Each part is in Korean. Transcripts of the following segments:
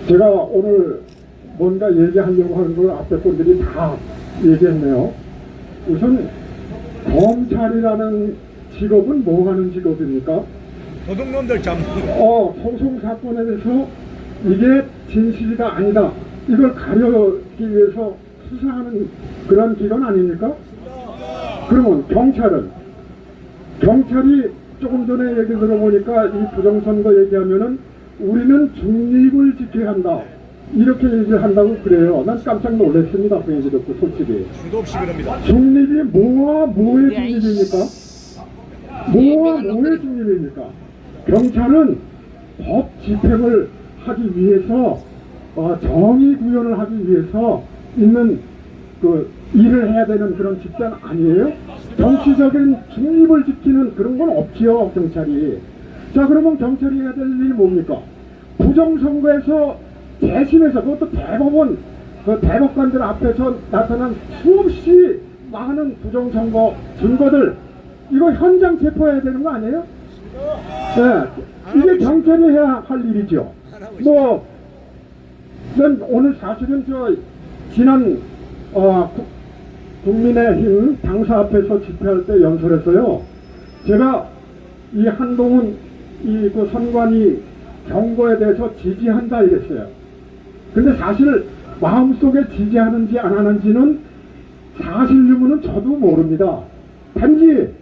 제가 오늘 뭔가 얘기하려고 하는 걸 앞에 분들이 다 얘기했네요. 우선 검찰이라는 직업은 뭐 하는 직업입니까? 도둑놈들 잡는 소송 사건에 대해서 이게 진실이다 아니다 이걸 가려기 위해서 수사하는 그런 기관 아닙니까? 그러면 경찰이 조금 전에 얘기 들어보니까 이 부정선거 얘기하면은 우리는 중립을 지켜야 한다 이렇게 얘기를 한다고 그래요. 난 깜짝 놀랐습니다. 그 얘기 듣고 솔직히. 수도 없이 그럽니다. 중립이 뭐와 뭐의 중립입니까? 뭐와 뭐의 중립입니까? 경찰은 법 집행을 하기 위해서 정의 구현을 하기 위해서 있는 그 일을 해야 되는 그런 집단 아니에요? 정치적인 중립을 지키는 그런 건 없지요, 경찰이. 자, 그러면 경찰이 해야 될 일이 뭡니까? 부정선거에서 재심에서 그것도 대법원 그 대법관들 앞에서 나타난 수없이 많은 부정선거 증거들 이거 현장 체포해야 되는 거 아니에요? 네, 이게 경찰이 해야 할 일이죠. 난 오늘 사실은 지난 국민의힘 당사 앞에서 집회할 때 연설했어요. 제가 이 한동훈 그 선관위 경고에 대해서 지지한다 이랬어요. 근데 사실 마음속에 지지하는지 안 하는지는 사실 유무는 저도 모릅니다. 단지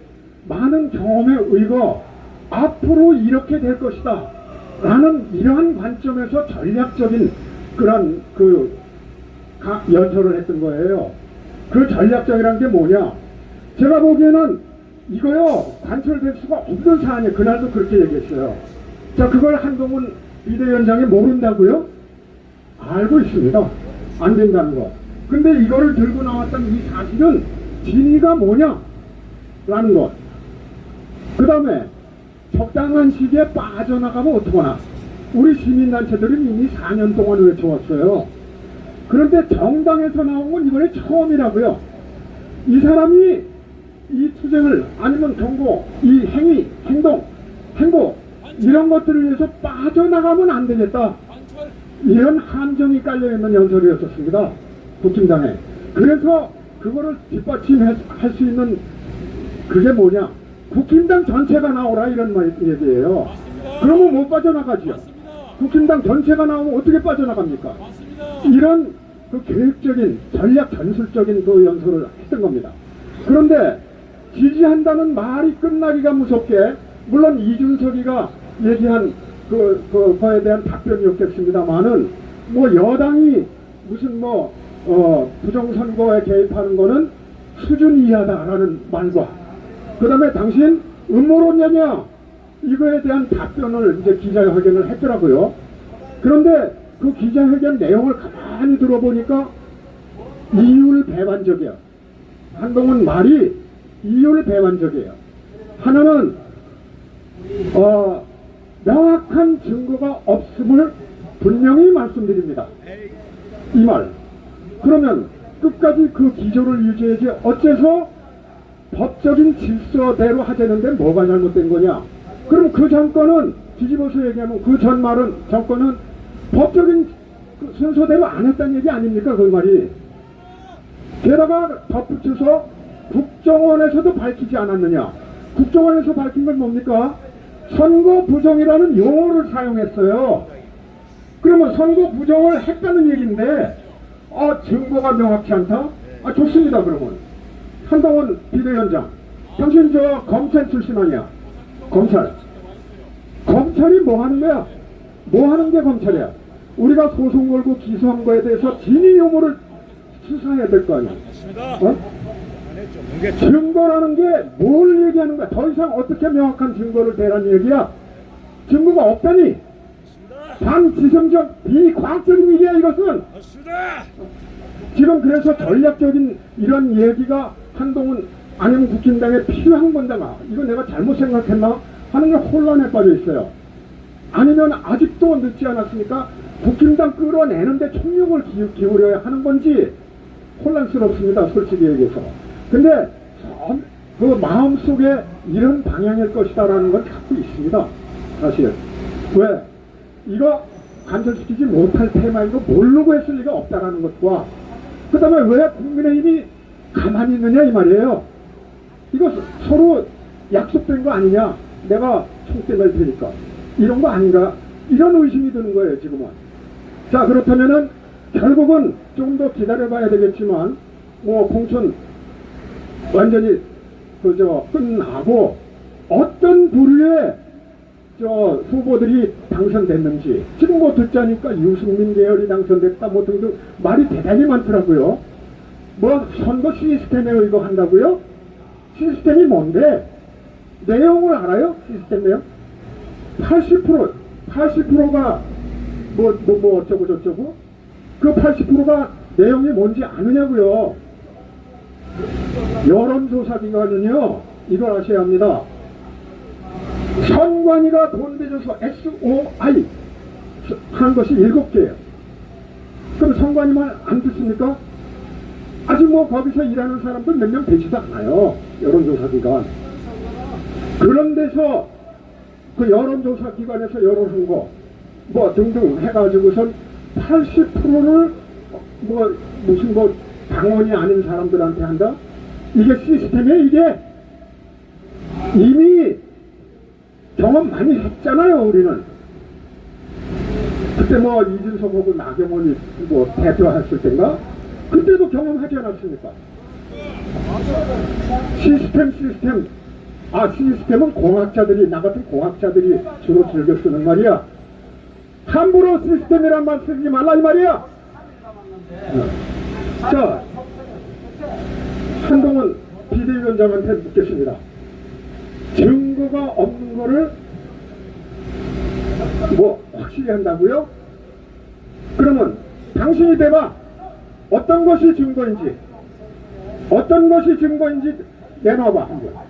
많은 경험에 의거 앞으로 이렇게 될 것이다 라는 이러한 관점에서 전략적인 그런 연설을 했던 거예요. 그 전략적이란 게 뭐냐? 제가 보기에는 이거요 관철될 수가 없는 사안이에요. 그날도 그렇게 얘기했어요. 자, 그걸 한동훈 비대위원장이 모른다고요? 알고 있습니다. 안 된다는 거. 근데 이거를 들고 나왔던 이 사실은 진위가 뭐냐? 라는 것. 그 다음에 적당한 시기에 빠져나가면 어떡하나. 우리 시민단체들은 이미 4년 동안 외쳐왔어요. 그런데 정당에서 나온 건 이번에 처음이라고요. 이 사람이 이 투쟁을 아니면 경고, 이 행위, 행보 이런 것들을 위해서 빠져나가면 안 되겠다. 이런 함정이 깔려있는 연설이었었습니다. 국힘당에. 그래서 그거를 뒷받침할 수 있는 그게 뭐냐. 국힘당 전체가 나오라 이런 얘기예요. 그러면 못 빠져나가지요. 국힘당 전체가 나오면 어떻게 빠져나갑니까? 이런 그 계획적인 전략 전술적인 그 연설을 했던 겁니다. 그런데 지지한다는 말이 끝나기가 무섭게 물론 이준석이가 얘기한 그거에 대한 답변이었겠습니다만은 여당이 무슨 부정선거에 개입하는 거는 수준 이하다라는 말과 그 다음에 당신 음모론자냐 이거에 대한 답변을 이제 기자회견을 했더라고요. 그런데 그 기자회견 내용을 가만히 들어보니까 이율배반적이야. 한동훈 말이 이율배반적이에요. 하나는 명확한 증거가 없음을 분명히 말씀드립니다. 이 말. 그러면 끝까지 그 기조를 유지해야지 어째서 법적인 질서대로 하자는데 뭐가 잘못된 거냐. 그럼 그 정권은 뒤집어서 얘기하면 그 정권은 법적인 순서대로 안 했다는 얘기 아닙니까 그 말이. 게다가 덧붙여서 국정원에서도 밝히지 않았느냐. 국정원에서 밝힌 건 뭡니까? 선거 부정이라는 용어를 사용했어요. 그러면 선거 부정을 했다는 얘기인데 증거가 명확치 않다? 좋습니다. 그러면 한동훈 비대위원장 당신 검찰 출신 아니야? 검찰이 뭐 하는 거야? 뭐 하는 게 검찰이야? 우리가 소송 걸고 기소한 거에 대해서 진위 여부를 수사해야 될 거 아니야? 증거라는 게 뭘 얘기하는 거야? 더 이상 어떻게 명확한 증거를 대라는 얘기야? 증거가 없다니? 반지성적 비과학적인 얘기야 이것은. 지금 그래서 전략적인 이런 얘기가 한동훈 아니면 국힘당에 필요한 건가? 이거 내가 잘못 생각했나? 하는 게 혼란에 빠져 있어요. 아니면 아직도 늦지 않았습니까? 국힘당 끌어내는데 총력을 기울여야 하는 건지 혼란스럽습니다. 솔직히 얘기해서. 근데 그 마음속에 이런 방향일 것이다 라는 건 갖고 있습니다. 사실. 왜? 이거 관철시키지 못할 테마인 거 모르고 했을 리가 없다라는 것과 그 다음에 왜 국민의힘이 가만히 있느냐 이 말이에요. 이거 서로 약속된 거 아니냐, 내가 총대 낼 테니까 이런 거 아닌가, 이런 의심이 드는 거예요 지금은. 자, 그렇다면은 결국은 조금 더 기다려봐야 되겠지만 뭐 공천 완전히 그저 끝나고 어떤 부류의 저 후보들이 당선됐는지 지금 뭐 듣자니까 유승민 계열이 당선됐다 뭐 등등 말이 대단히 많더라고요. 뭐 선거 시스템에 의거한다고요? 시스템이 뭔데? 내용을 알아요? 시스템 내용? 80%가 뭐 어쩌고 저쩌고? 그 80%가 내용이 뭔지 아느냐고요? 여론조사기관은요 이걸 아셔야 합니다. 선관위가 돈 대줘서 SOI 하는 것이 7개예요. 그럼 선관위만 안 듣습니까? 아직 뭐 거기서 일하는 사람들 몇 명 되지도 않아요. 여론조사기관. 그런 데서 그 여론조사기관에서 여론한 거 뭐 등등 해가지고선 80%를 뭐 무슨 뭐 당원이 아닌 사람들한테 한다? 이게 시스템이에요. 이게 이미 경험 많이 했잖아요 우리는. 그때 뭐 이준석하고 나경원이 뭐 대표했을 때인가? 그때도 경험하지 않았습니까? 시스템. 시스템은 공학자들이, 나 같은 공학자들이 주로 즐겨 쓰는 말이야. 함부로 시스템이란 말 쓰지 말라 이 말이야. 자, 한동훈 비대위원장한테 묻겠습니다. 증거가 없는 거를 뭐 확실히 한다고요? 그러면 당신이 대봐. 어떤 것이 증거인지 내놔봐 한번.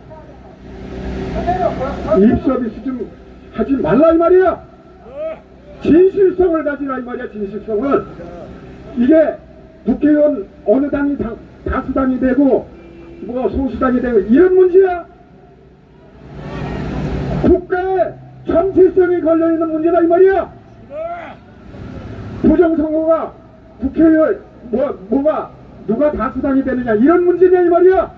입서비스 좀 하지 말라 이 말이야. 진실성을 가지라 이 말이야. 진실성을. 이게 국회의원 어느 당이 다수당이 되고 뭐 소수당이 되고 이런 문제야. 국가의 정체성이 걸려있는 문제다 이 말이야. 부정선거가 국회의원 뭐가 누가 다수당이 되느냐 이런 문제냐 이 말이야.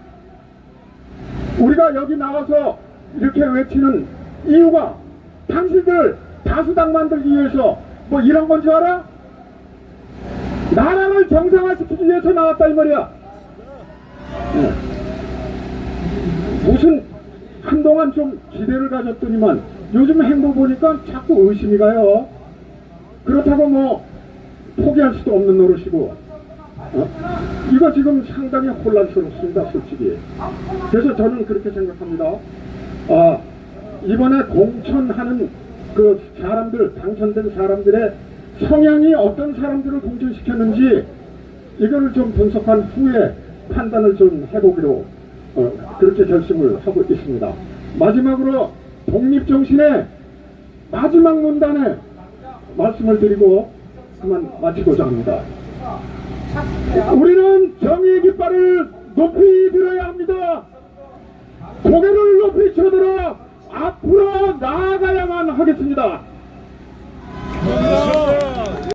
우리가 여기 나와서 이렇게 외치는 이유가 당신들 다수당 만들기 위해서 뭐 이런 건 줄 알아? 나라를 정상화시키기 위해서 나왔다 이 말이야. 무슨 한동안 좀 기대를 가졌더니만 요즘 행보 보니까 자꾸 의심이 가요. 그렇다고 뭐 포기할 수도 없는 노릇이고. 이거 지금 상당히 혼란스럽습니다 솔직히. 그래서 저는 그렇게 생각합니다. 이번에 공천하는 그 사람들, 당선된 사람들의 성향이 어떤 사람들을 공천시켰는지 이걸 좀 분석한 후에 판단을 좀 해보기로 그렇게 결심을 하고 있습니다. 마지막으로 독립정신의 마지막 문단에 말씀을 드리고 그만 마치고자 합니다. 우리는 정의의 깃발을 높이 들어야 합니다. 고개를 높이 쳐들어 앞으로 나아가야만 하겠습니다.